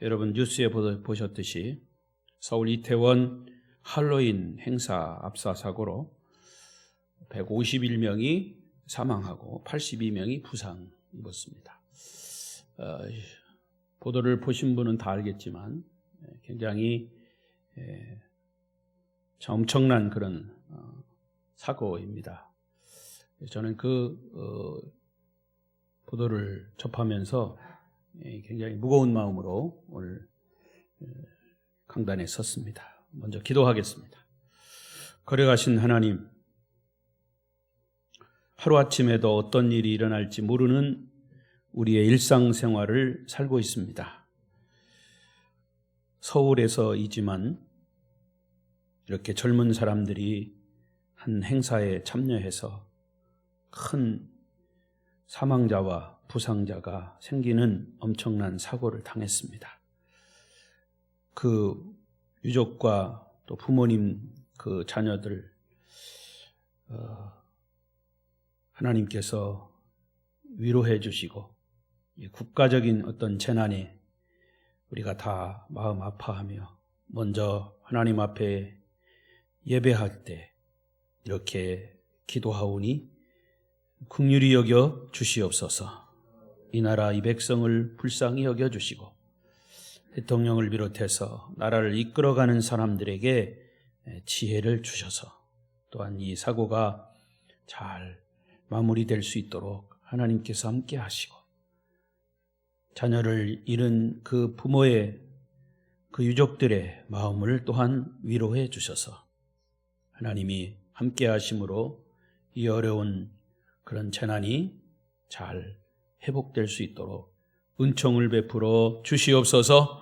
여러분 뉴스에 보셨듯이 서울 이태원 할로윈 행사 압사 사고로 151명이 사망하고 82명이 부상 입었습니다. 보도를 보신 분은 다 알겠지만 굉장히 엄청난 그런 사고입니다. 저는 그 보도를 접하면서 굉장히 무거운 마음으로 오늘 강단에 섰습니다. 먼저 기도하겠습니다. 거룩하신 하나님, 하루아침에도 어떤 일이 일어날지 모르는 우리의 일상생활을 살고 있습니다. 서울에서이지만 이렇게 젊은 사람들이 한 행사에 참여해서 큰 사망자와 부상자가 생기는 엄청난 사고를 당했습니다. 그 유족과 또 부모님, 그 자녀들 하나님께서 위로해 주시고 이 국가적인 어떤 재난에 우리가 다 마음 아파하며 먼저 하나님 앞에 예배할 때 이렇게 기도하오니 긍휼히 여겨 주시옵소서. 이 나라 이 백성을 불쌍히 여겨 주시고 대통령을 비롯해서 나라를 이끌어가는 사람들에게 지혜를 주셔서 또한 이 사고가 잘 마무리될 수 있도록 하나님께서 함께 하시고 자녀를 잃은 그 부모의 그 유족들의 마음을 또한 위로해 주셔서 하나님이 함께 하심으로 이 어려운 그런 재난이 잘 회복될 수 있도록 은총을 베풀어 주시옵소서.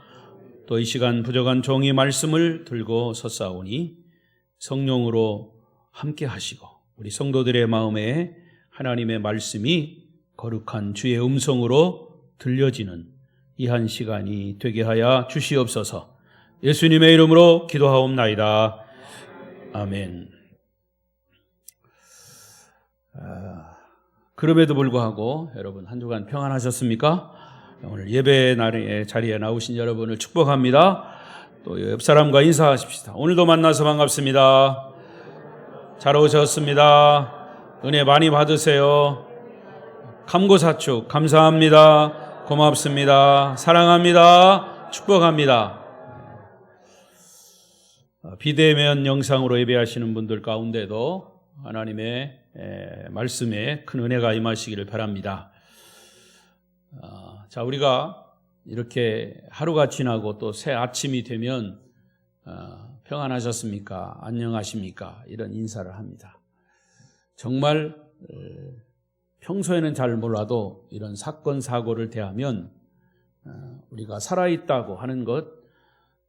또 이 시간 부족한 종이 말씀을 들고 섰사오니 성령으로 함께 하시고 우리 성도들의 마음에 하나님의 말씀이 거룩한 주의 음성으로 들려지는 이 한 시간이 되게 하여 주시옵소서. 예수님의 이름으로 기도하옵나이다. 아멘. 그럼에도 불구하고 여러분 한 주간 평안하셨습니까? 오늘 예배 날의 자리에 나오신 여러분을 축복합니다. 또 옆 사람과 인사하십시다. 오늘도 만나서 반갑습니다. 잘 오셨습니다. 은혜 많이 받으세요. 감고사축 감사합니다. 고맙습니다. 사랑합니다. 축복합니다. 비대면 영상으로 예배하시는 분들 가운데도 하나님의 말씀에 큰 은혜가 임하시기를 바랍니다. 자, 우리가 이렇게 하루가 지나고 또 새 아침이 되면 평안하셨습니까? 안녕하십니까? 이런 인사를 합니다. 정말 평소에는 잘 몰라도 이런 사건 사고를 대하면 우리가 살아있다고 하는 것,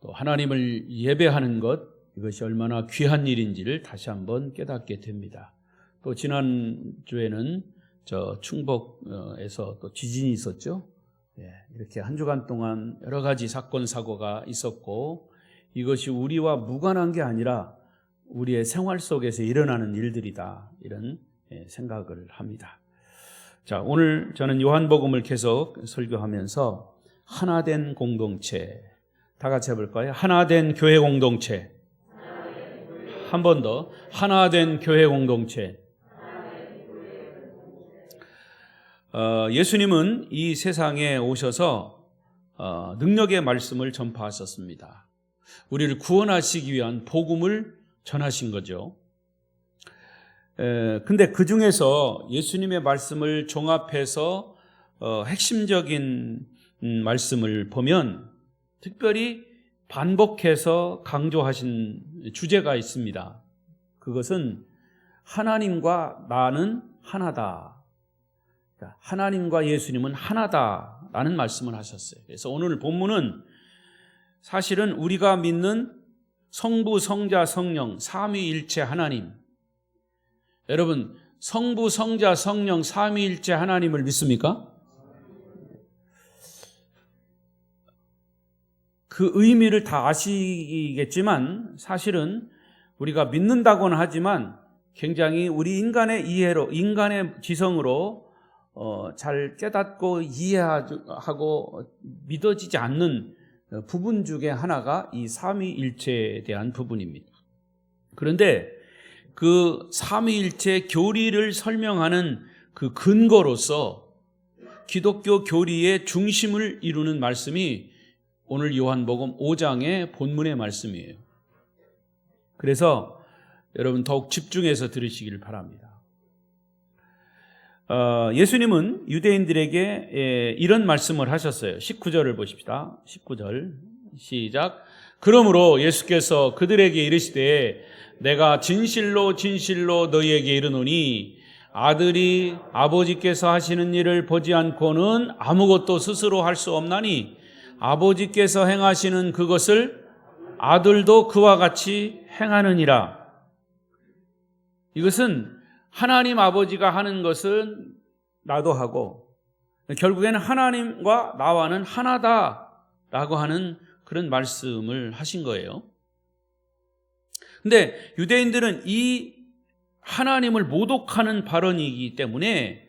또 하나님을 예배하는 것, 이것이 얼마나 귀한 일인지를 다시 한번 깨닫게 됩니다. 또 지난주에는 저 충북에서 또 지진이 있었죠. 이렇게 한 주간 동안 여러 가지 사건 사고가 있었고 이것이 우리와 무관한 게 아니라 우리의 생활 속에서 일어나는 일들이다, 이런 생각을 합니다. 자, 오늘 저는 요한복음을 계속 설교하면서 하나된 공동체, 다 같이 해볼까요? 하나된 교회 공동체. 한 번 더, 하나된 교회 공동체. 예수님은 이 세상에 오셔서 능력의 말씀을 전파하셨습니다. 우리를 구원하시기 위한 복음을 전하신 거죠. 근데 그 중에서 예수님의 말씀을 종합해서 핵심적인 말씀을 보면 특별히 반복해서 강조하신 주제가 있습니다. 그것은 하나님과 나는 하나다. 하나님과 예수님은 하나다라는 말씀을 하셨어요. 그래서 오늘 본문은 사실은 우리가 믿는 성부, 성자, 성령, 삼위일체 하나님, 여러분 성부, 성자, 성령, 삼위일체 하나님을 믿습니까? 그 의미를 다 아시겠지만 사실은 우리가 믿는다고는 하지만 굉장히 우리 인간의 이해로, 인간의 지성으로 잘 깨닫고 이해하고 믿어지지 않는 부분 중에 하나가 이 삼위일체에 대한 부분입니다. 그런데 그 삼위일체 교리를 설명하는 그 근거로서 기독교 교리의 중심을 이루는 말씀이 오늘 요한복음 5장의 본문의 말씀이에요. 그래서 여러분 더욱 집중해서 들으시길 바랍니다. 예수님은 유대인들에게 이런 말씀을 하셨어요. 19절을 보십시다. 19절 시작. 그러므로 예수께서 그들에게 이르시되 내가 진실로 진실로 너희에게 이르노니 아들이 아버지께서 하시는 일을 보지 않고는 아무것도 스스로 할 수 없나니 아버지께서 행하시는 그것을 아들도 그와 같이 행하느니라. 이것은 하나님 아버지가 하는 것은 나도 하고 결국에는 하나님과 나와는 하나다라고 하는 그런 말씀을 하신 거예요. 근데 유대인들은 이 하나님을 모독하는 발언이기 때문에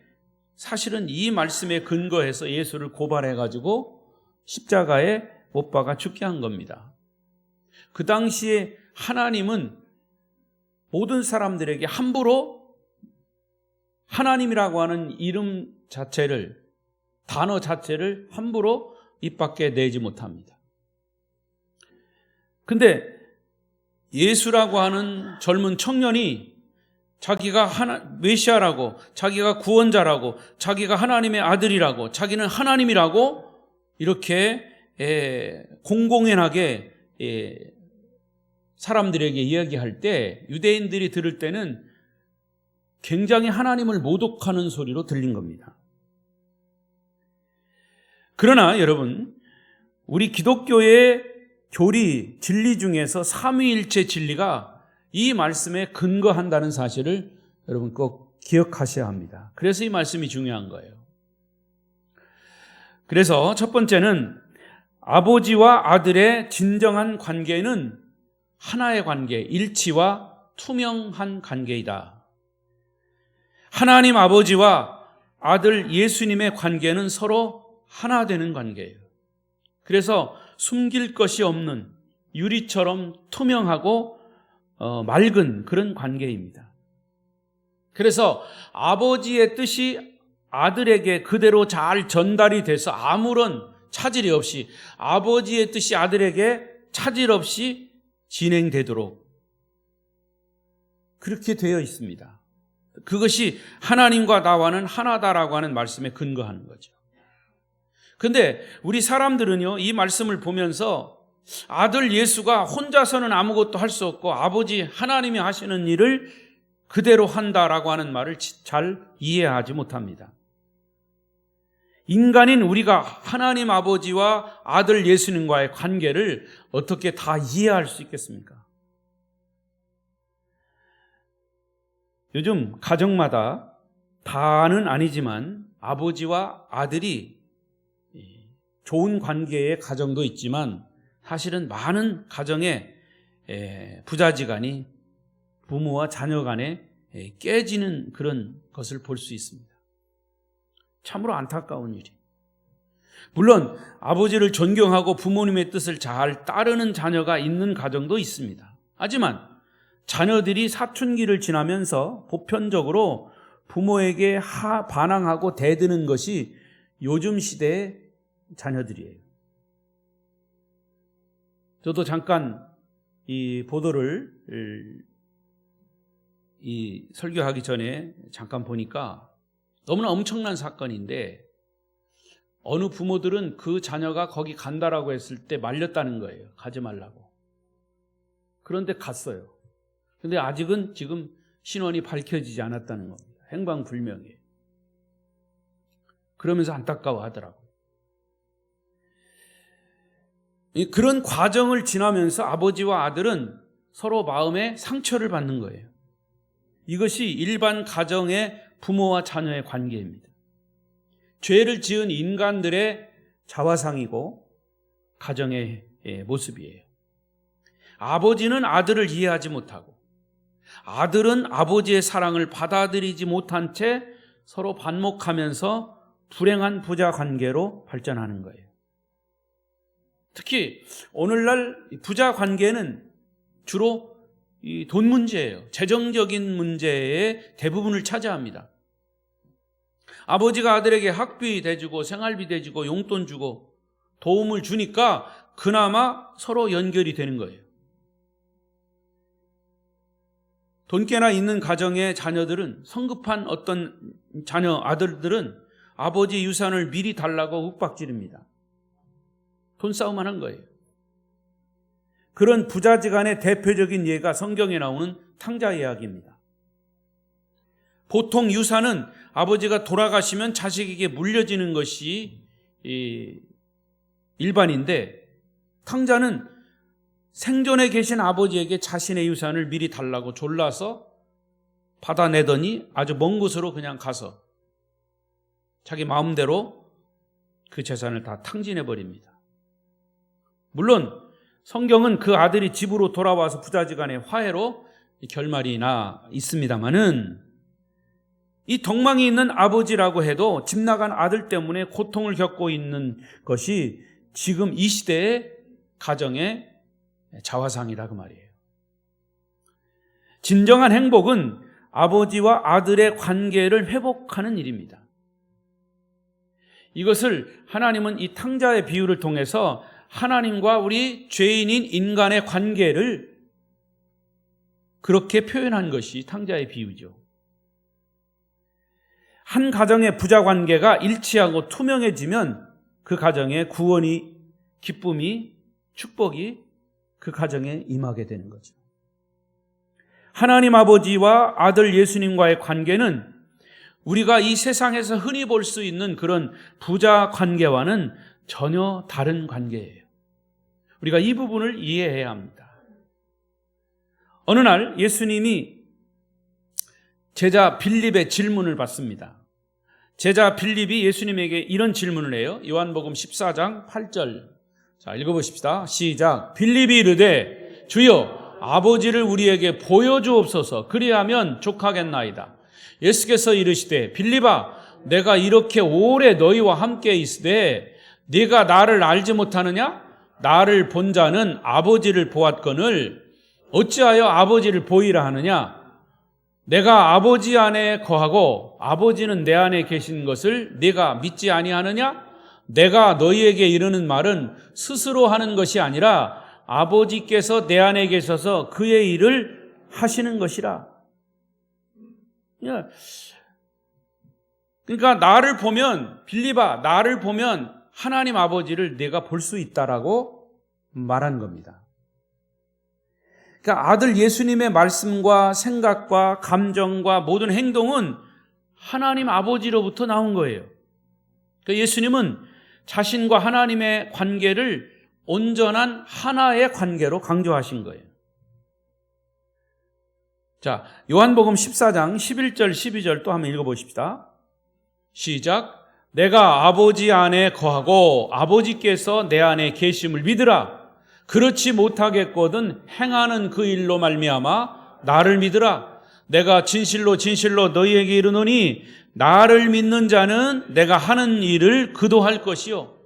사실은 이 말씀에 근거해서 예수를 고발해가지고 십자가에 못 박아 죽게 한 겁니다. 그 당시에 하나님은 모든 사람들에게 함부로 하나님이라고 하는 이름 자체를, 단어 자체를 함부로 입 밖에 내지 못합니다. 근데 예수라고 하는 젊은 청년이 자기가 메시아라고, 자기가 구원자라고, 자기가 하나님의 아들이라고, 자기는 하나님이라고 이렇게 공공연하게 사람들에게 이야기할 때 유대인들이 들을 때는 굉장히 하나님을 모독하는 소리로 들린 겁니다. 그러나 여러분, 우리 기독교의 교리, 진리 중에서 삼위일체 진리가 이 말씀에 근거한다는 사실을 여러분 꼭 기억하셔야 합니다. 그래서 이 말씀이 중요한 거예요. 그래서 첫 번째는 아버지와 아들의 진정한 관계는 하나의 관계, 일치와 투명한 관계이다. 하나님 아버지와 아들 예수님의 관계는 서로 하나 되는 관계예요. 그래서 숨길 것이 없는 유리처럼 투명하고 맑은 그런 관계입니다. 그래서 아버지의 뜻이 아들에게 그대로 잘 전달이 돼서 아무런 차질이 없이 아버지의 뜻이 아들에게 차질 없이 진행되도록 그렇게 되어 있습니다. 그것이 하나님과 나와는 하나다라고 하는 말씀에 근거하는 거죠. 근데 우리 사람들은요, 이 말씀을 보면서 아들 예수가 혼자서는 아무것도 할 수 없고 아버지 하나님이 하시는 일을 그대로 한다라고 하는 말을 잘 이해하지 못합니다. 인간인 우리가 하나님 아버지와 아들 예수님과의 관계를 어떻게 다 이해할 수 있겠습니까? 요즘 가정마다 다는 아니지만 아버지와 아들이 좋은 관계의 가정도 있지만 사실은 많은 가정의 부자지간이 부모와 자녀 간에 깨지는 그런 것을 볼 수 있습니다. 참으로 안타까운 일이. 물론 아버지를 존경하고 부모님의 뜻을 잘 따르는 자녀가 있는 가정도 있습니다. 하지만 자녀들이 사춘기를 지나면서 보편적으로 부모에게 반항하고 대드는 것이 요즘 시대의 자녀들이에요. 저도 잠깐 이 보도를 설교하기 전에 잠깐 보니까 너무나 엄청난 사건인데 어느 부모들은 그 자녀가 거기 간다라고 했을 때 말렸다는 거예요. 가지 말라고. 그런데 갔어요. 근데 아직은 지금 신원이 밝혀지지 않았다는 겁니다. 행방불명이에요. 그러면서 안타까워하더라고요. 그런 과정을 지나면서 아버지와 아들은 서로 마음에 상처를 받는 거예요. 이것이 일반 가정의 부모와 자녀의 관계입니다. 죄를 지은 인간들의 자화상이고 가정의 모습이에요. 아버지는 아들을 이해하지 못하고 아들은 아버지의 사랑을 받아들이지 못한 채 서로 반목하면서 불행한 부자 관계로 발전하는 거예요. 특히 오늘날 부자 관계는 주로 이 돈 문제예요. 재정적인 문제의 대부분을 차지합니다. 아버지가 아들에게 학비 대주고 생활비 대주고 용돈 주고 도움을 주니까 그나마 서로 연결이 되는 거예요. 돈깨나 있는 가정의 자녀들은, 성급한 어떤 자녀 아들들은 아버지 유산을 미리 달라고 윽박지릅니다. 돈싸움만 한 거예요. 그런 부자지간의 대표적인 예가 성경에 나오는 탕자 이야기입니다. 보통 유산은 아버지가 돌아가시면 자식에게 물려지는 것이 일반인데, 탕자는 생존에 계신 아버지에게 자신의 유산을 미리 달라고 졸라서 받아내더니 아주 먼 곳으로 그냥 가서 자기 마음대로 그 재산을 다 탕진해버립니다. 물론 성경은 그 아들이 집으로 돌아와서 부자지간의 화해로 결말이 나 있습니다마는, 이 덕망이 있는 아버지라고 해도 집 나간 아들 때문에 고통을 겪고 있는 것이 지금 이 시대의 가정의 자화상이라 그 말이에요. 진정한 행복은 아버지와 아들의 관계를 회복하는 일입니다. 이것을 하나님은 이 탕자의 비유를 통해서 하나님과 우리 죄인인 인간의 관계를 그렇게 표현한 것이 탕자의 비유죠. 한 가정의 부자 관계가 일치하고 투명해지면 그 가정의 구원이, 기쁨이, 축복이 그 가정에 임하게 되는 거죠. 하나님 아버지와 아들 예수님과의 관계는 우리가 이 세상에서 흔히 볼 수 있는 그런 부자 관계와는 전혀 다른 관계예요. 우리가 이 부분을 이해해야 합니다. 어느 날 예수님이 제자 빌립의 질문을 받습니다. 제자 빌립이 예수님에게 이런 질문을 해요. 요한복음 14장 8절. 자, 읽어보십시다. 시작. 빌립이 이르되 주여 아버지를 우리에게 보여주옵소서. 그리하면 족하겠나이다. 예수께서 이르시되 빌립아 내가 이렇게 오래 너희와 함께 있으되 네가 나를 알지 못하느냐? 나를 본 자는 아버지를 보았거늘 어찌하여 아버지를 보이라 하느냐? 내가 아버지 안에 거하고 아버지는 내 안에 계신 것을 네가 믿지 아니하느냐? 내가 너희에게 이르는 말은 스스로 하는 것이 아니라 아버지께서 내 안에 계셔서 그의 일을 하시는 것이라. 그러니까 나를 보면, 빌립아 나를 보면 하나님 아버지를 내가 볼 수 있다라고 말한 겁니다. 그러니까 아들 예수님의 말씀과 생각과 감정과 모든 행동은 하나님 아버지로부터 나온 거예요. 그러니까 예수님은 자신과 하나님의 관계를 온전한 하나의 관계로 강조하신 거예요. 자, 요한복음 14장 11절 12절 또 한번 읽어보십시다. 시작. 내가 아버지 안에 거하고 아버지께서 내 안에 계심을 믿으라. 그렇지 못하겠거든 행하는 그 일로 말미암아 나를 믿으라. 내가 진실로 진실로 너희에게 이르노니 나를 믿는 자는 내가 하는 일을 그도 할 것이요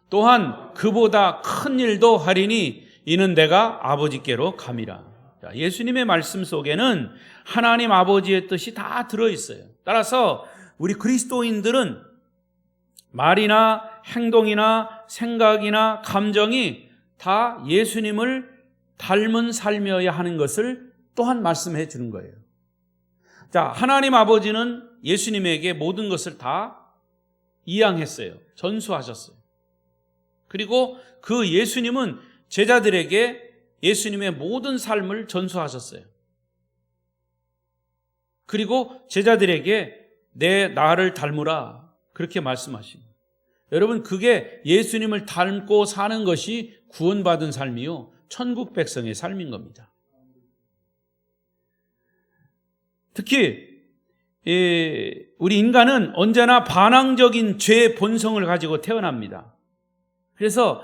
또한 그보다 큰 일도 하리니 이는 내가 아버지께로 감이라. 예수님의 말씀 속에는 하나님 아버지의 뜻이 다 들어있어요. 따라서 우리 그리스도인들은 말이나 행동이나 생각이나 감정이 다 예수님을 닮은 삶이어야 하는 것을 또한 말씀해 주는 거예요. 자, 하나님 아버지는 예수님에게 모든 것을 다 이양했어요. 전수하셨어요. 그리고 그 예수님은 제자들에게 예수님의 모든 삶을 전수하셨어요. 그리고 제자들에게 나를 닮으라 그렇게 말씀하십니다. 여러분, 그게 예수님을 닮고 사는 것이 구원받은 삶이요 천국 백성의 삶인 겁니다. 특히 우리 인간은 언제나 반항적인 죄의 본성을 가지고 태어납니다. 그래서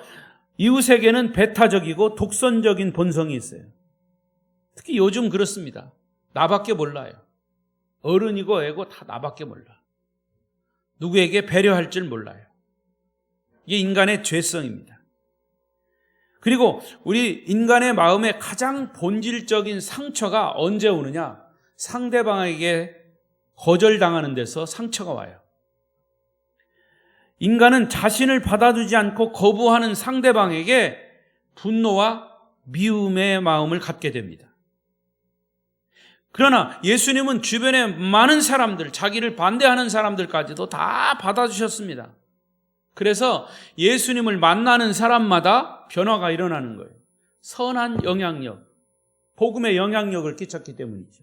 이웃에게는 배타적이고 독선적인 본성이 있어요. 특히 요즘 그렇습니다. 나밖에 몰라요. 어른이고 애고 다 나밖에 몰라. 누구에게 배려할 줄 몰라요. 이게 인간의 죄성입니다. 그리고 우리 인간의 마음의 가장 본질적인 상처가 언제 오느냐? 상대방에게 거절당하는 데서 상처가 와요. 인간은 자신을 받아주지 않고 거부하는 상대방에게 분노와 미움의 마음을 갖게 됩니다. 그러나 예수님은 주변의 많은 사람들, 자기를 반대하는 사람들까지도 다 받아주셨습니다. 그래서 예수님을 만나는 사람마다 변화가 일어나는 거예요. 선한 영향력, 복음의 영향력을 끼쳤기 때문이죠.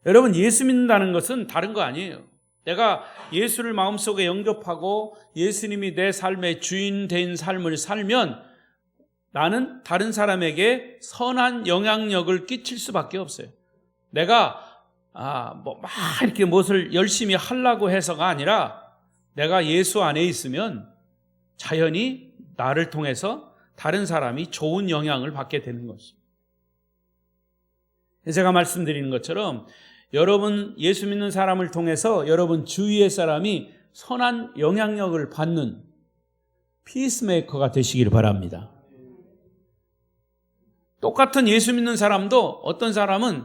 여러분, 예수 믿는다는 것은 다른 거 아니에요. 내가 예수를 마음속에 영접하고 예수님이 내 삶의 주인 된 삶을 살면 나는 다른 사람에게 선한 영향력을 끼칠 수밖에 없어요. 내가 막 이렇게 무엇을 열심히 하려고 해서가 아니라 내가 예수 안에 있으면 자연히 나를 통해서 다른 사람이 좋은 영향을 받게 되는 것입니다. 제가 말씀드리는 것처럼 여러분 예수 믿는 사람을 통해서 여러분 주위의 사람이 선한 영향력을 받는 피스메이커가 되시길 바랍니다. 똑같은 예수 믿는 사람도 어떤 사람은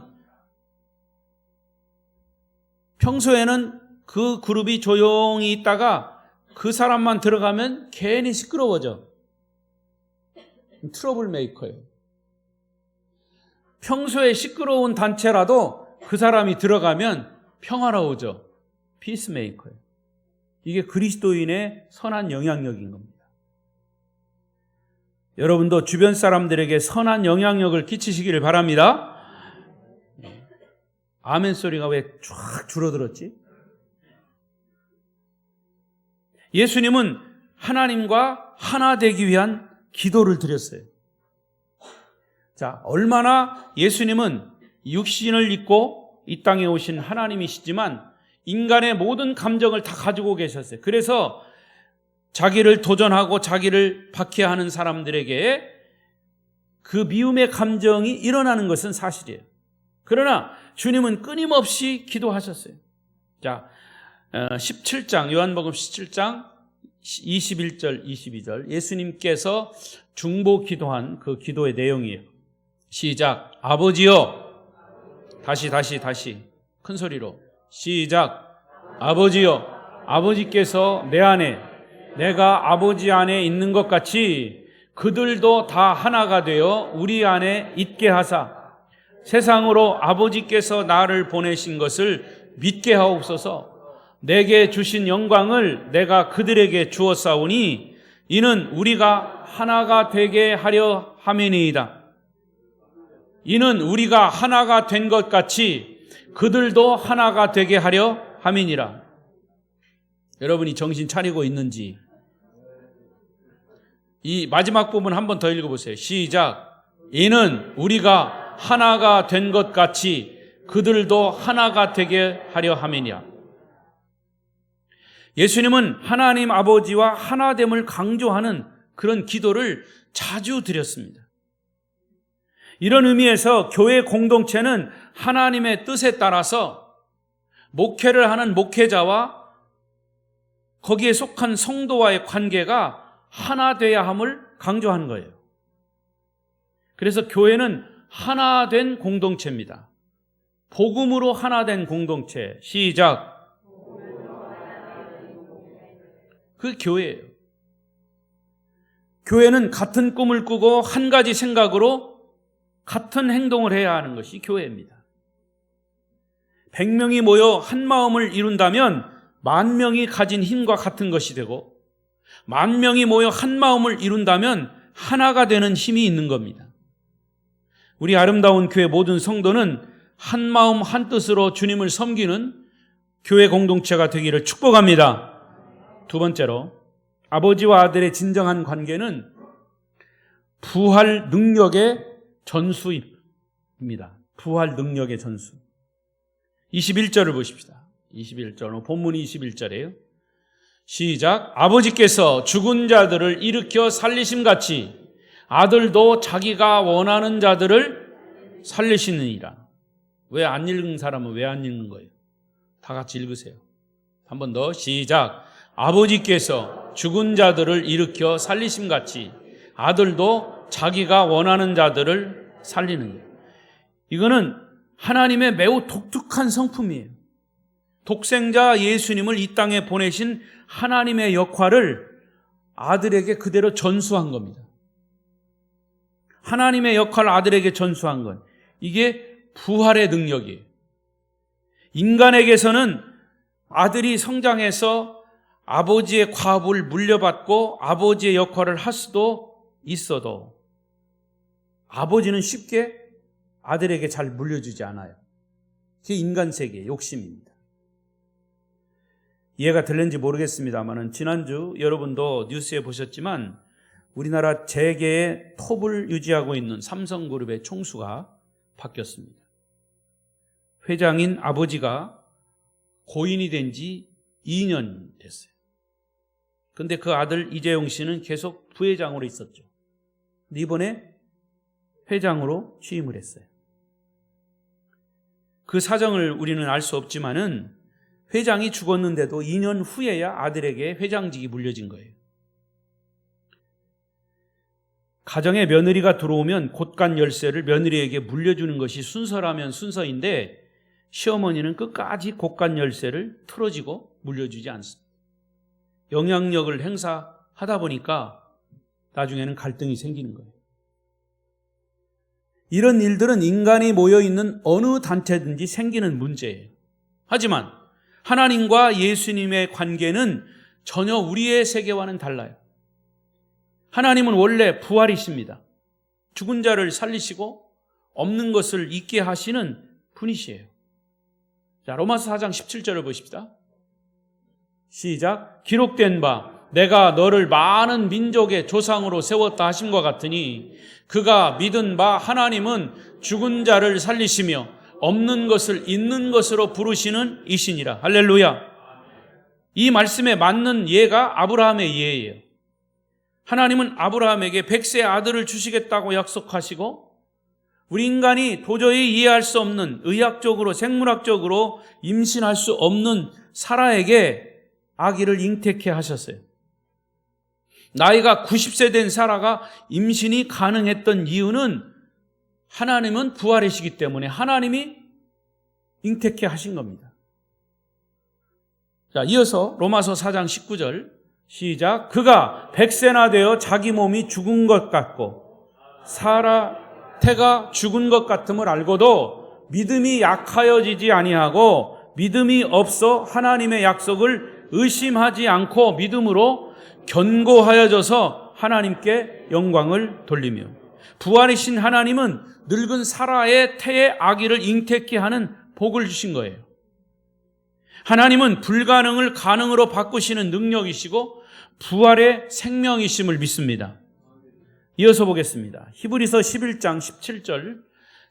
평소에는 그 그룹이 조용히 있다가 그 사람만 들어가면 괜히 시끄러워져. 트러블 메이커예요. 평소에 시끄러운 단체라도 그 사람이 들어가면 평화로워져. 피스메이커예요. 이게 그리스도인의 선한 영향력인 겁니다. 여러분도 주변 사람들에게 선한 영향력을 끼치시기를 바랍니다. 아멘 소리가 왜 쫙 줄어들었지? 예수님은 하나님과 하나 되기 위한 기도를 드렸어요. 자, 얼마나 예수님은 육신을 입고 이 땅에 오신 하나님이시지만 인간의 모든 감정을 다 가지고 계셨어요. 그래서 자기를 도전하고 자기를 박해하는 사람들에게 그 미움의 감정이 일어나는 것은 사실이에요. 그러나 주님은 끊임없이 기도하셨어요. 자, 17장, 요한복음 17장 21절, 22절 예수님께서 중보 기도한 그 기도의 내용이에요. 시작. 아버지여. 다시 큰 소리로 시작. 아버지여. 아버지께서 내 안에 내가 아버지 안에 있는 것 같이 그들도 다 하나가 되어 우리 안에 있게 하사 세상으로 아버지께서 나를 보내신 것을 믿게 하옵소서. 내게 주신 영광을 내가 그들에게 주었사오니 이는 우리가 하나가 되게 하려 함이니이다. 이는 우리가 하나가 된 것 같이 그들도 하나가 되게 하려 함이니라. 여러분이 정신 차리고 있는지 이 마지막 부분 한 번 더 읽어보세요. 시작. 이는 우리가 하나가 된 것 같이 그들도 하나가 되게 하려 함이니라. 예수님은 하나님 아버지와 하나됨을 강조하는 그런 기도를 자주 드렸습니다. 이런 의미에서 교회 공동체는 하나님의 뜻에 따라서 목회를 하는 목회자와 거기에 속한 성도와의 관계가 하나 돼야 함을 강조하는 거예요. 그래서 교회는 하나 된 공동체입니다. 복음으로 하나 된 공동체. 시작. 그 교회예요. 교회는 같은 꿈을 꾸고 한 가지 생각으로 같은 행동을 해야 하는 것이 교회입니다. 100명이 모여 한 마음을 이룬다면 10,000명이 가진 힘과 같은 것이 되고 10,000명이 모여 한 마음을 이룬다면 하나가 되는 힘이 있는 겁니다. 우리 아름다운 교회 모든 성도는 한 마음 한 뜻으로 주님을 섬기는 교회 공동체가 되기를 축복합니다. 두 번째로 아버지와 아들의 진정한 관계는 부활 능력의 전수입니다. 부활 능력의 전수. 21절을 보십시다. 21절, 본문이 21절이에요. 시작. 아버지께서 죽은 자들을 일으켜 살리심같이 아들도 자기가 원하는 자들을 살리시느니라. 왜 안 읽은 사람은 왜 안 읽는 거예요? 다 같이 읽으세요. 한 번 더. 시작. 아버지께서 죽은 자들을 일으켜 살리심같이 아들도 자기가 원하는 자들을 살리는 거예요. 이거는 하나님의 매우 독특한 성품이에요. 독생자 예수님을 이 땅에 보내신 하나님의 역할을 아들에게 그대로 전수한 겁니다. 하나님의 역할을 아들에게 전수한 건 이게 부활의 능력이에요. 인간에게서는 아들이 성장해서 아버지의 과업을 물려받고 아버지의 역할을 할 수도 있어도 아버지는 쉽게 아들에게 잘 물려주지 않아요. 그게 인간 세계의 욕심입니다. 이해가 될는지 모르겠습니다만 지난주 여러분도 뉴스에 보셨지만 우리나라 재계의 톱을 유지하고 있는 삼성그룹의 총수가 바뀌었습니다. 회장인 아버지가 고인이 된 지 2년 됐어요. 그런데 그 아들 이재용 씨는 계속 부회장으로 있었죠. 근데 이번에 회장으로 취임을 했어요. 그 사정을 우리는 알 수 없지만은 회장이 죽었는데도 2년 후에야 아들에게 회장직이 물려진 거예요. 가정에 며느리가 들어오면 곳간 열쇠를 며느리에게 물려주는 것이 순서라면 순서인데 시어머니는 끝까지 곳간 열쇠를 틀어지고 물려주지 않습니다. 영향력을 행사하다 보니까 나중에는 갈등이 생기는 거예요. 이런 일들은 인간이 모여있는 어느 단체든지 생기는 문제예요. 하지만 하나님과 예수님의 관계는 전혀 우리의 세계와는 달라요. 하나님은 원래 부활이십니다. 죽은 자를 살리시고 없는 것을 있게 하시는 분이시에요. 자, 로마서 4장 17절을 보십시다. 시작. 기록된 바 내가 너를 많은 민족의 조상으로 세웠다 하심과 같으니 그가 믿은 바 하나님은 죽은 자를 살리시며 없는 것을 있는 것으로 부르시는 이시니라. 할렐루야. 이 말씀에 맞는 예가 아브라함의 예예요. 하나님은 아브라함에게 100세 아들을 주시겠다고 약속하시고 우리 인간이 도저히 이해할 수 없는 의학적으로 생물학적으로 임신할 수 없는 사라에게 아기를 잉태케 하셨어요. 나이가 90세 된 사라가 임신이 가능했던 이유는 하나님은 부활이시기 때문에 하나님이 잉태케 하신 겁니다. 자, 이어서 로마서 4장 19절 시작. 그가 100세나 되어 자기 몸이 죽은 것 같고 사라 태가 죽은 것 같음을 알고도 믿음이 약하여지지 아니하고 믿음이 없어 하나님의 약속을 의심하지 않고 믿음으로 견고하여져서 하나님께 영광을 돌리며 부활이신 하나님은 늙은 사라의 태의 아기를 잉태케 하는 복을 주신 거예요. 하나님은 불가능을 가능으로 바꾸시는 능력이시고 부활의 생명이심을 믿습니다. 이어서 보겠습니다. 히브리서 11장 17절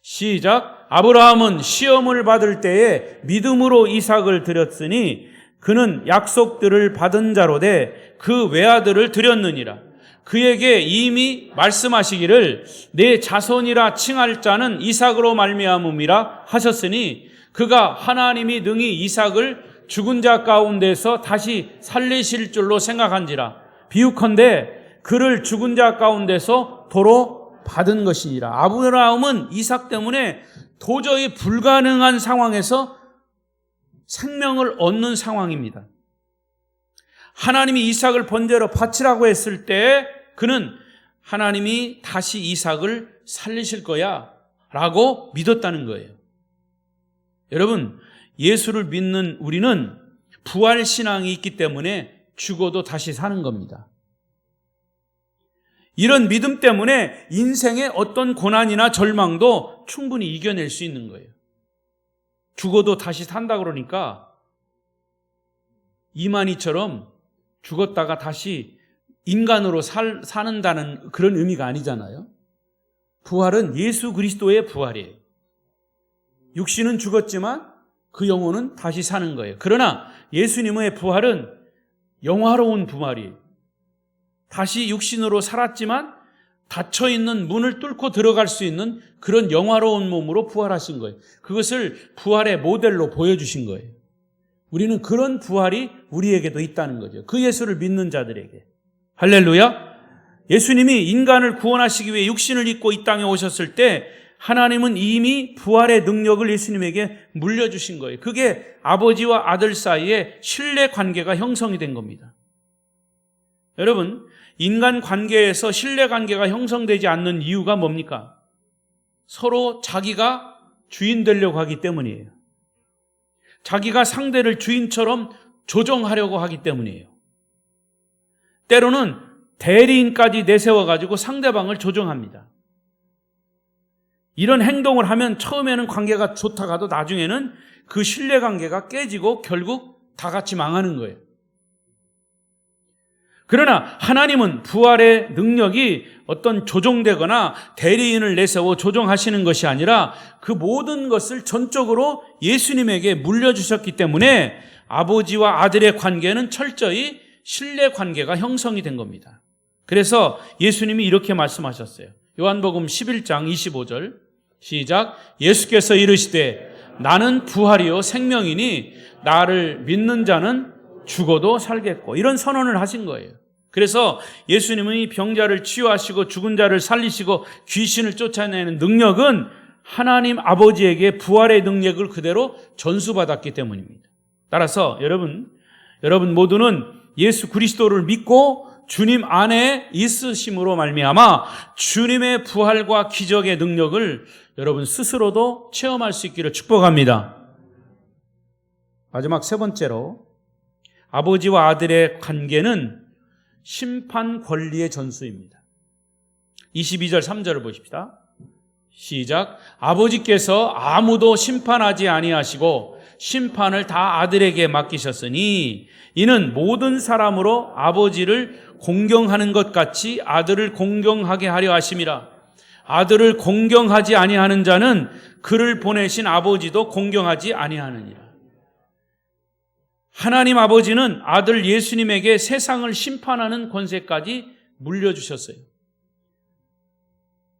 시작. 아브라함은 시험을 받을 때에 믿음으로 이삭을 드렸으니 그는 약속들을 받은 자로 돼 그 외아들을 드렸느니라. 그에게 이미 말씀하시기를 내 자손이라 칭할 자는 이삭으로 말미암음이라 하셨으니 그가 하나님이 능히 이삭을 죽은 자 가운데서 다시 살리실 줄로 생각한지라. 비유컨대 그를 죽은 자 가운데서 도로 받은 것이니라. 아브라함은 이삭 때문에 도저히 불가능한 상황에서 생명을 얻는 상황입니다. 하나님이 이삭을 번제로 바치라고 했을 때 그는 하나님이 다시 이삭을 살리실 거야 라고 믿었다는 거예요. 여러분, 예수를 믿는 우리는 부활신앙이 있기 때문에 죽어도 다시 사는 겁니다. 이런 믿음 때문에 인생의 어떤 고난이나 절망도 충분히 이겨낼 수 있는 거예요. 죽어도 다시 산다 그러니까 이만희처럼 죽었다가 다시 인간으로 사는다는 그런 의미가 아니잖아요. 부활은 예수 그리스도의 부활이에요. 육신은 죽었지만 그 영혼은 다시 사는 거예요. 그러나 예수님의 부활은 영화로운 부활이에요. 다시 육신으로 살았지만 닫혀있는 문을 뚫고 들어갈 수 있는 그런 영화로운 몸으로 부활하신 거예요. 그것을 부활의 모델로 보여주신 거예요. 우리는 그런 부활이 우리에게도 있다는 거죠. 그 예수를 믿는 자들에게. 할렐루야. 예수님이 인간을 구원하시기 위해 육신을 입고 이 땅에 오셨을 때 하나님은 이미 부활의 능력을 예수님에게 물려주신 거예요. 그게 아버지와 아들 사이에 신뢰 관계가 형성이 된 겁니다. 여러분, 인간 관계에서 신뢰 관계가 형성되지 않는 이유가 뭡니까? 서로 자기가 주인 되려고 하기 때문이에요. 자기가 상대를 주인처럼 조종하려고 하기 때문이에요. 때로는 대리인까지 내세워가지고 상대방을 조종합니다. 이런 행동을 하면 처음에는 관계가 좋다가도 나중에는 그 신뢰관계가 깨지고 결국 다 같이 망하는 거예요. 그러나 하나님은 부활의 능력이 어떤 조종되거나 대리인을 내세워 조종하시는 것이 아니라 그 모든 것을 전적으로 예수님에게 물려주셨기 때문에 아버지와 아들의 관계는 철저히 신뢰관계가 형성이 된 겁니다. 그래서 예수님이 이렇게 말씀하셨어요. 요한복음 11장 25절 시작. 예수께서 이르시되 나는 부활이요 생명이니 나를 믿는 자는 죽어도 살겠고, 이런 선언을 하신 거예요. 그래서 예수님이 병자를 치유하시고 죽은 자를 살리시고 귀신을 쫓아내는 능력은 하나님 아버지에게 부활의 능력을 그대로 전수받았기 때문입니다. 따라서 여러분 모두는 예수 그리스도를 믿고 주님 안에 있으심으로 말미암아 주님의 부활과 기적의 능력을 여러분 스스로도 체험할 수 있기를 축복합니다. 마지막 세 번째로, 아버지와 아들의 관계는 심판 권리의 전수입니다. 22절 3절을 보십시다. 시작. 아버지께서 아무도 심판하지 아니하시고 심판을 다 아들에게 맡기셨으니 이는 모든 사람으로 아버지를 공경하는 것 같이 아들을 공경하게 하려 하심이라. 아들을 공경하지 아니하는 자는 그를 보내신 아버지도 공경하지 아니하느니라. 하나님 아버지는 아들 예수님에게 세상을 심판하는 권세까지 물려주셨어요.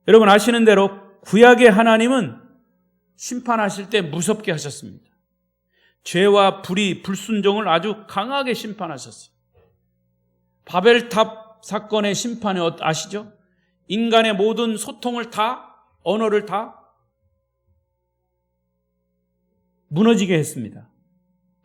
여러분 아시는 대로 구약의 하나님은 심판하실 때 무섭게 하셨습니다. 죄와 불의, 불순종을 아주 강하게 심판하셨어요. 바벨탑 사건의 심판이 아시죠? 인간의 모든 소통을 다, 언어를 다 무너지게 했습니다.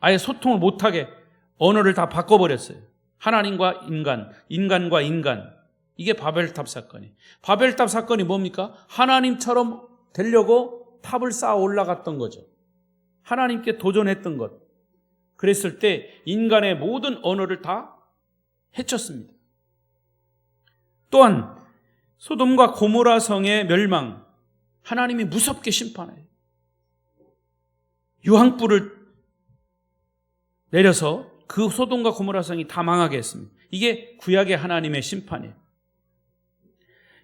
아예 소통을 못하게 언어를 다 바꿔버렸어요. 하나님과 인간, 인간과 인간. 이게 바벨탑 사건이에요. 바벨탑 사건이 뭡니까? 하나님처럼 되려고 탑을 쌓아 올라갔던 거죠. 하나님께 도전했던 것. 그랬을 때 인간의 모든 언어를 다 해쳤습니다. 또한 소돔과 고모라 성의 멸망, 하나님이 무섭게 심판해요. 유황불을 내려서 그 소돔과 고모라 성이 다 망하게 했습니다. 이게 구약의 하나님의 심판이에요.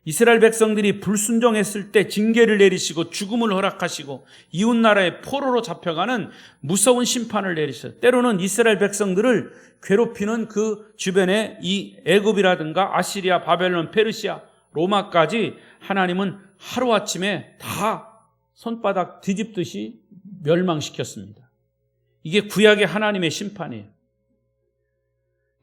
이스라엘 백성들이 불순종했을 때 징계를 내리시고 죽음을 허락하시고 이웃나라의 포로로 잡혀가는 무서운 심판을 내리셨어요. 때로는 이스라엘 백성들을 괴롭히는 그 주변에 이 애굽이라든가 아시리아, 바벨론, 페르시아, 로마까지 하나님은 하루아침에 다 손바닥 뒤집듯이 멸망시켰습니다. 이게 구약의 하나님의 심판이에요.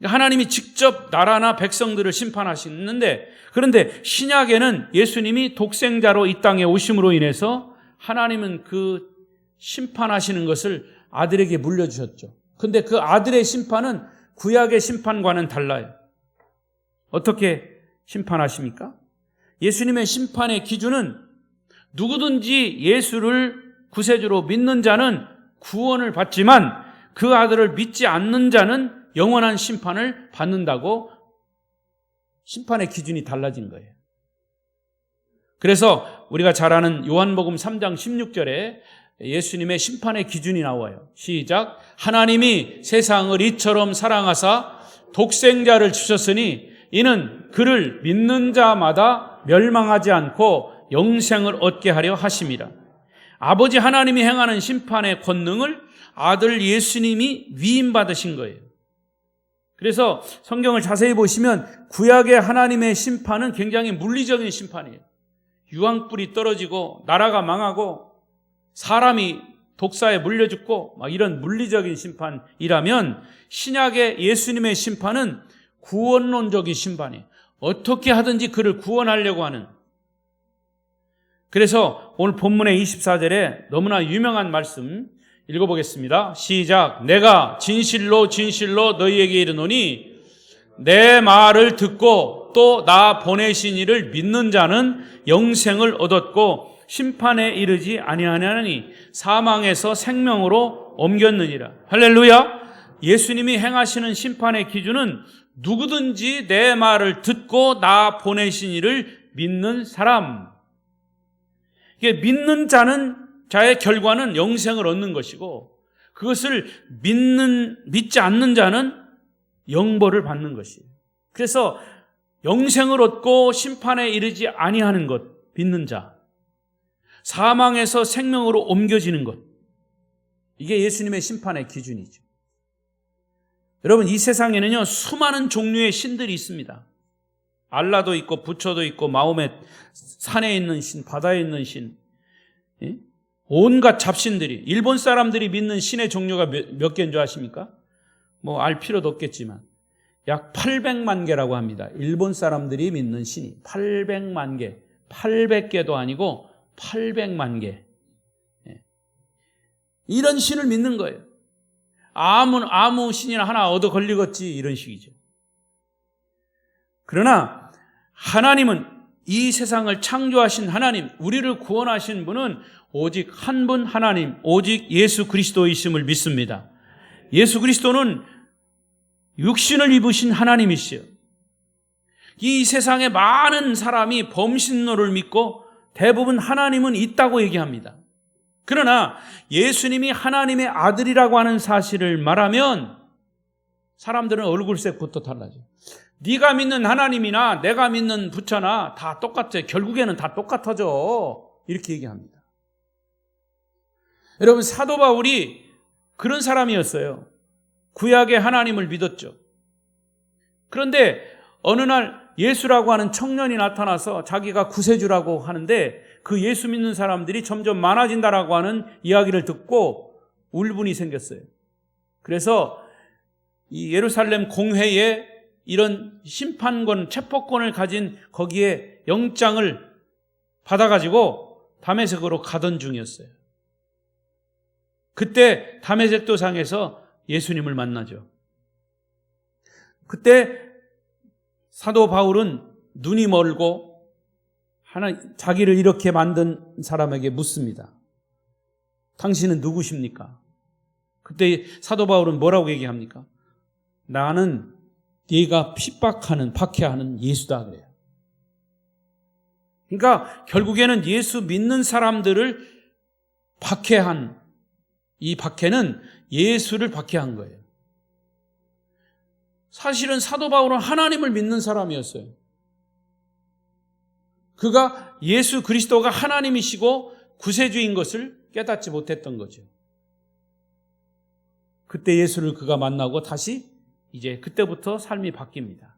하나님이 직접 나라나 백성들을 심판하시는데, 그런데 신약에는 예수님이 독생자로 이 땅에 오심으로 인해서 하나님은 그 심판하시는 것을 아들에게 물려주셨죠. 그런데 그 아들의 심판은 구약의 심판과는 달라요. 어떻게 심판하십니까? 예수님의 심판의 기준은 누구든지 예수를 구세주로 믿는 자는 구원을 받지만 그 아들을 믿지 않는 자는 영원한 심판을 받는다고 심판의 기준이 달라진 거예요. 그래서 우리가 잘 아는 요한복음 3장 16절에 예수님의 심판의 기준이 나와요. 시작. 하나님이 세상을 이처럼 사랑하사 독생자를 주셨으니 이는 그를 믿는 자마다 멸망하지 않고 영생을 얻게 하려 하심이라. 아버지 하나님이 행하는 심판의 권능을 아들 예수님이 위임받으신 거예요. 그래서 성경을 자세히 보시면 구약의 하나님의 심판은 굉장히 물리적인 심판이에요. 유황불이 떨어지고 나라가 망하고 사람이 독사에 물려 죽고 막 이런 물리적인 심판이라면 신약의 예수님의 심판은 구원론적인 심판이에요. 어떻게 하든지 그를 구원하려고 하는. 그래서 오늘 본문의 24절에 너무나 유명한 말씀 읽어보겠습니다. 시작. 내가 진실로 진실로 너희에게 이르노니 내 말을 듣고 또 나 보내신 이를 믿는 자는 영생을 얻었고 심판에 이르지 아니하나니 사망에서 생명으로 옮겼느니라. 할렐루야. 예수님이 행하시는 심판의 기준은 누구든지 내 말을 듣고 나 보내신 이를 믿는 사람. 이게 믿는 자의 결과는 영생을 얻는 것이고, 그것을 믿지 않는 자는 영벌을 받는 것이에요. 그래서 영생을 얻고 심판에 이르지 아니하는 것, 믿는 자. 사망에서 생명으로 옮겨지는 것. 이게 예수님의 심판의 기준이죠. 여러분, 이 세상에는요, 수많은 종류의 신들이 있습니다. 알라도 있고 부처도 있고 마호멧, 산에 있는 신, 바다에 있는 신, 온갖 잡신들이, 일본 사람들이 믿는 신의 종류가 몇 개인 줄 아십니까? 뭐 알 필요도 없겠지만 약 800만 개라고 합니다. 일본 사람들이 믿는 신이 800만 개, 800개도 아니고 800만 개. 이런 신을 믿는 거예요. 아무 신이나 하나 얻어 걸리겠지, 이런 식이죠. 그러나 하나님은, 이 세상을 창조하신 하나님, 우리를 구원하신 분은 오직 한 분 하나님, 오직 예수 그리스도이심을 믿습니다. 예수 그리스도는 육신을 입으신 하나님이시요. 이 세상에 많은 사람이 범신론을 믿고 대부분 하나님은 있다고 얘기합니다. 그러나 예수님이 하나님의 아들이라고 하는 사실을 말하면 사람들은 얼굴색부터 달라져요. 네가 믿는 하나님이나 내가 믿는 부처나 다 똑같아. 결국에는 다 똑같아져. 이렇게 얘기합니다. 여러분, 사도 바울이 그런 사람이었어요. 구약의 하나님을 믿었죠. 그런데 어느 날 예수라고 하는 청년이 나타나서 자기가 구세주라고 하는데 그 예수 믿는 사람들이 점점 많아진다라고 하는 이야기를 듣고 울분이 생겼어요. 그래서 이 예루살렘 공회에 이런 심판권, 체포권을 가진 거기에 영장을 받아가지고 다메섹으로 가던 중이었어요. 그때 다메섹 도상에서 예수님을 만나죠. 그때 사도 바울은 눈이 멀고 자기를 이렇게 만든 사람에게 묻습니다. 당신은 누구십니까? 그때 사도 바울은 뭐라고 얘기합니까? 나는 네가 핍박하는, 박해하는 예수다 그래요. 그러니까 결국에는 예수 믿는 사람들을 박해한, 이 박해는 예수를 박해한 거예요. 사실은 사도 바울은 하나님을 믿는 사람이었어요. 그가 예수 그리스도가 하나님이시고 구세주인 것을 깨닫지 못했던 거죠. 그때 예수를 그가 만나고 다시 이제 그때부터 삶이 바뀝니다.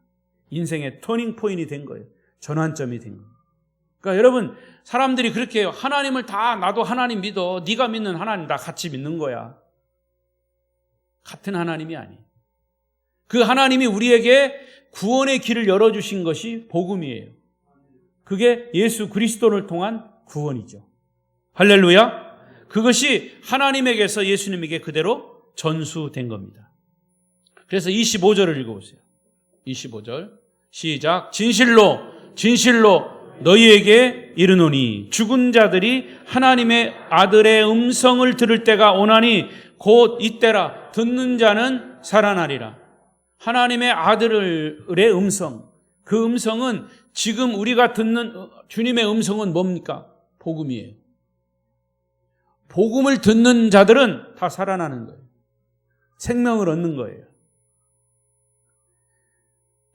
인생의 터닝 포인트이 된 거예요. 전환점이 된 거예요. 그러니까 여러분, 사람들이 그렇게 해요. 하나님을 다, 나도 하나님 믿어. 네가 믿는 하나님 다 같이 믿는 거야. 같은 하나님이 아니에요. 그 하나님이 우리에게 구원의 길을 열어주신 것이 복음이에요. 그게 예수 그리스도를 통한 구원이죠. 할렐루야. 그것이 하나님에게서 예수님에게 그대로 전수된 겁니다. 그래서 25절을 읽어보세요. 25절 시작. 진실로 진실로 너희에게 이르노니 죽은 자들이 하나님의 아들의 음성을 들을 때가 오나니 곧 이때라. 듣는 자는 살아나리라. 하나님의 아들의 음성, 그 음성은 지금 우리가 듣는 주님의 음성은 뭡니까? 복음이에요. 복음을 듣는 자들은 다 살아나는 거예요. 생명을 얻는 거예요.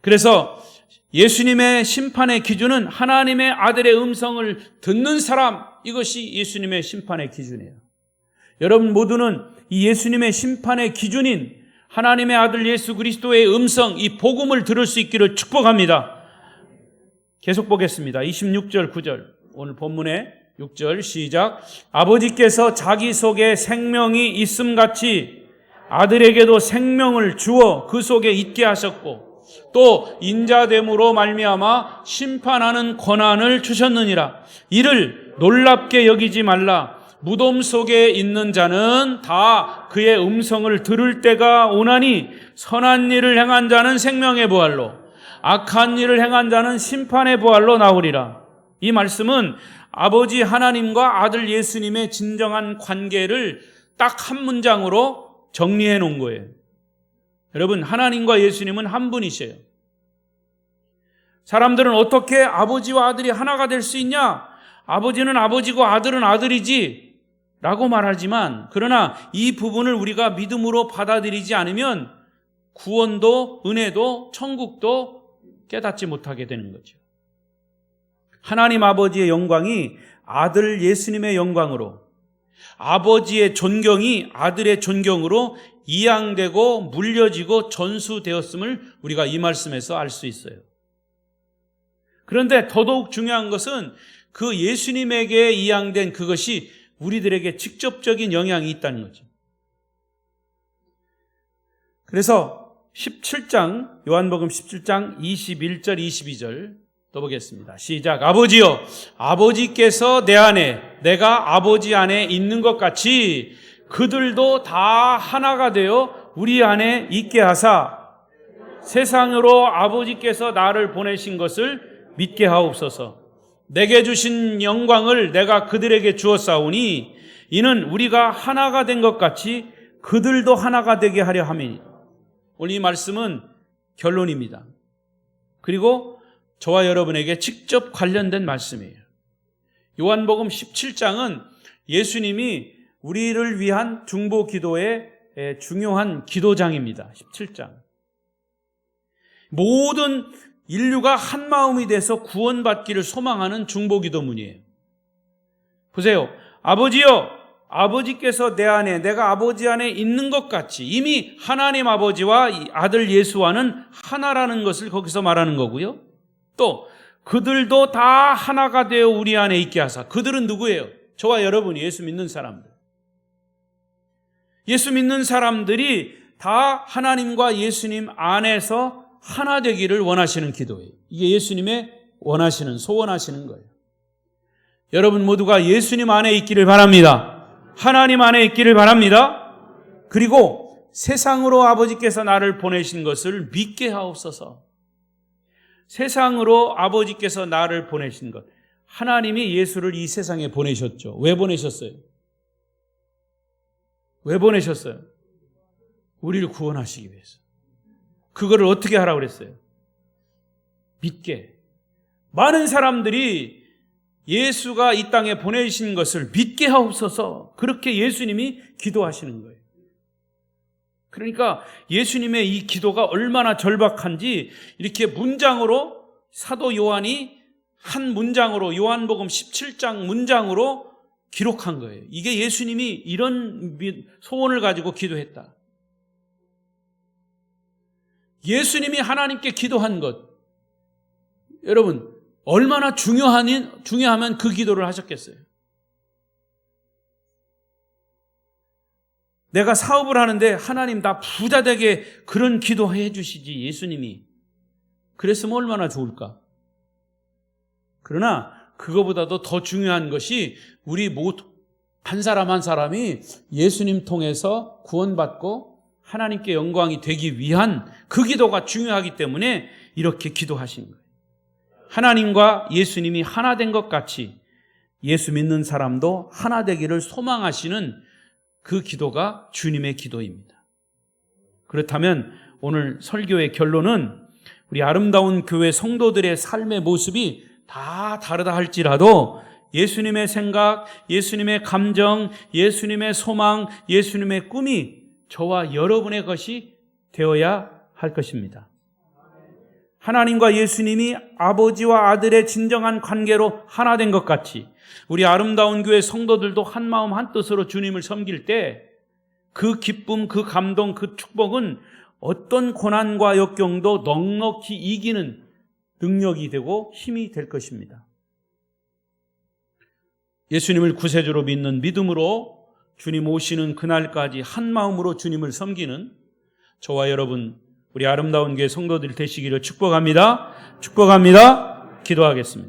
그래서 예수님의 심판의 기준은 하나님의 아들의 음성을 듣는 사람, 이것이 예수님의 심판의 기준이에요. 여러분 모두는 이 예수님의 심판의 기준인 하나님의 아들 예수 그리스도의 음성, 이 복음을 들을 수 있기를 축복합니다. 계속 보겠습니다. 26절 9절 오늘 본문의 6절 시작. 아버지께서 자기 속에 생명이 있음같이 아들에게도 생명을 주어 그 속에 있게 하셨고 또 인자됨으로 말미암아 심판하는 권한을 주셨느니라. 이를 놀랍게 여기지 말라. 무덤 속에 있는 자는 다 그의 음성을 들을 때가 오나니 선한 일을 행한 자는 생명의 부활로, 악한 일을 행한 자는 심판의 부활로 나오리라. 이 말씀은 아버지 하나님과 아들 예수님의 진정한 관계를 딱 한 문장으로 정리해 놓은 거예요. 여러분, 하나님과 예수님은 한 분이세요. 사람들은 어떻게 아버지와 아들이 하나가 될 수 있냐? 아버지는 아버지고 아들은 아들이지 라고 말하지만, 그러나 이 부분을 우리가 믿음으로 받아들이지 않으면 구원도 은혜도 천국도 깨닫지 못하게 되는 거죠. 하나님 아버지의 영광이 아들 예수님의 영광으로, 아버지의 존경이 아들의 존경으로 이양되고 물려지고 전수되었음을 우리가 이 말씀에서 알 수 있어요. 그런데 더더욱 중요한 것은 그 예수님에게 이양된 그것이 우리들에게 직접적인 영향이 있다는 거죠. 그래서 17장, 요한복음 17장 21절 22절 또 보겠습니다. 시작. 아버지여, 아버지께서 내 안에, 내가 아버지 안에 있는 것 같이 그들도 다 하나가 되어 우리 안에 있게 하사 세상으로 아버지께서 나를 보내신 것을 믿게 하옵소서. 내게 주신 영광을 내가 그들에게 주었사오니 이는 우리가 하나가 된 것 같이 그들도 하나가 되게 하려 함이니. 오늘 이 말씀은 결론입니다. 그리고 저와 여러분에게 직접 관련된 말씀이에요. 요한복음 17장은 예수님이 우리를 위한 중보 기도의 중요한 기도장입니다. 17장. 모든 인류가 한 마음이 돼서 구원받기를 소망하는 중보 기도문이에요. 보세요. 아버지여, 아버지께서 내 안에, 내가 아버지 안에 있는 것 같이, 이미 하나님 아버지와 아들 예수와는 하나라는 것을 거기서 말하는 거고요. 또 그들도 다 하나가 되어 우리 안에 있게 하사. 그들은 누구예요? 저와 여러분이 예수 믿는 사람들. 예수 믿는 사람들이 다 하나님과 예수님 안에서 하나 되기를 원하시는 기도예요. 이게 예수님의 원하시는, 소원하시는 거예요. 여러분 모두가 예수님 안에 있기를 바랍니다. 하나님 안에 있기를 바랍니다. 그리고 세상으로 아버지께서 나를 보내신 것을 믿게 하옵소서. 세상으로 아버지께서 나를 보내신 것. 하나님이 예수를 이 세상에 보내셨죠. 왜 보내셨어요? 왜 보내셨어요? 우리를 구원하시기 위해서. 그거를 어떻게 하라고 그랬어요? 믿게. 많은 사람들이 예수가 이 땅에 보내신 것을 믿게 하옵소서. 그렇게 예수님이 기도하시는 거예요. 그러니까 예수님의 이 기도가 얼마나 절박한지 이렇게 문장으로 사도 요한이 한 문장으로 요한복음 17장 문장으로 기록한 거예요. 이게 예수님이 이런 소원을 가지고 기도했다. 예수님이 하나님께 기도한 것, 여러분 얼마나 중요하면 그 기도를 하셨겠어요. 내가 사업을 하는데 하나님 나 부자 되게 그런 기도해 주시지 예수님이. 그랬으면 얼마나 좋을까. 그러나 그거보다도 더 중요한 것이 우리 모두 한 사람 한 사람이 예수님 통해서 구원받고 하나님께 영광이 되기 위한 그 기도가 중요하기 때문에 이렇게 기도하신 거예요. 하나님과 예수님이 하나 된 것 같이 예수 믿는 사람도 하나 되기를 소망하시는 그 기도가 주님의 기도입니다. 그렇다면 오늘 설교의 결론은 우리 아름다운 교회 성도들의 삶의 모습이 다 다르다 할지라도 예수님의 생각, 예수님의 감정, 예수님의 소망, 예수님의 꿈이 저와 여러분의 것이 되어야 할 것입니다. 하나님과 예수님이 아버지와 아들의 진정한 관계로 하나 된 것 같이 우리 아름다운 교회 성도들도 한 마음 한 뜻으로 주님을 섬길 때 그 기쁨, 그 감동, 그 축복은 어떤 고난과 역경도 넉넉히 이기는 능력이 되고 힘이 될 것입니다. 예수님을 구세주로 믿는 믿음으로 주님 오시는 그날까지 한 마음으로 주님을 섬기는 저와 여러분 우리 아름다운 교회 성도들 되시기를 축복합니다. 축복합니다. 기도하겠습니다.